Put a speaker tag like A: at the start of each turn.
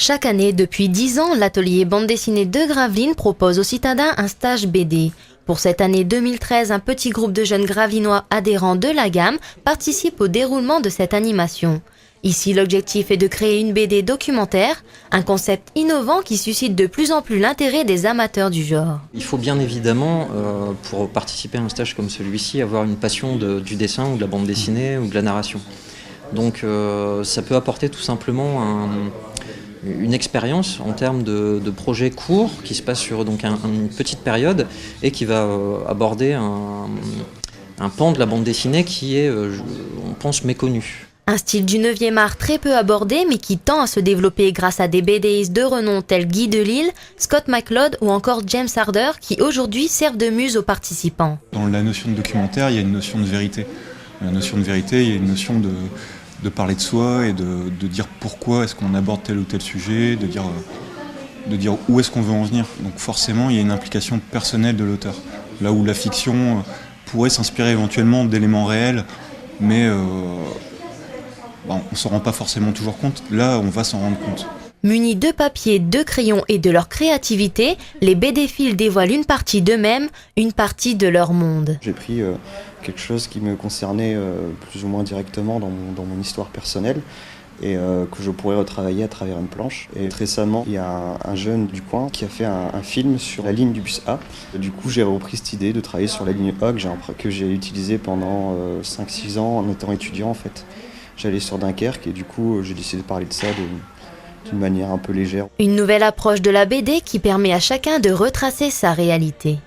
A: Chaque année, depuis 10 ans, l'atelier bande dessinée de Gravelines propose aux citadins un stage BD. Pour cette année 2013, un petit groupe de jeunes gravelinois adhérents de la gamme participe au déroulement de cette animation. Ici, l'objectif est de créer une BD documentaire, un concept innovant qui suscite de plus en plus l'intérêt des amateurs du genre.
B: Il faut bien évidemment, pour participer à un stage comme celui-ci, avoir une passion du dessin ou de la bande dessinée ou de la narration. Donc ça peut apporter tout simplement une expérience en termes de projets courts qui se passent sur donc une petite période et qui va aborder un pan de la bande dessinée qui est, on pense, méconnu.
A: Un style du 9e art très peu abordé mais qui tend à se développer grâce à des BDistes de renom tels Guy Delisle, Scott McCloud ou encore James Harder qui aujourd'hui servent de muse aux participants.
C: Dans la notion de documentaire, il y a une notion de vérité. Dans la notion de vérité, il y a une notion de parler de soi et de dire pourquoi est-ce qu'on aborde tel ou tel sujet, de dire où est-ce qu'on veut en venir. Donc forcément, il y a une implication personnelle de l'auteur. Là où la fiction pourrait s'inspirer éventuellement d'éléments réels, mais on ne s'en rend pas forcément toujours compte. Là, on va s'en rendre compte.
A: Munis de papier, de crayons et de leur créativité, les BDphiles dévoilent une partie d'eux-mêmes, une partie de leur monde.
D: J'ai pris quelque chose qui me concernait plus ou moins directement dans mon histoire personnelle et que je pourrais retravailler à travers une planche. Et récemment, il y a un jeune du coin qui a fait un film sur la ligne du bus A. Du coup, j'ai repris cette idée de travailler sur la ligne A que j'ai utilisée pendant 5-6 ans en étant étudiant en fait. J'allais sur Dunkerque et du coup, j'ai décidé de parler de ça d'une manière un peu légère.
A: Une nouvelle approche de la BD qui permet à chacun de retracer sa réalité.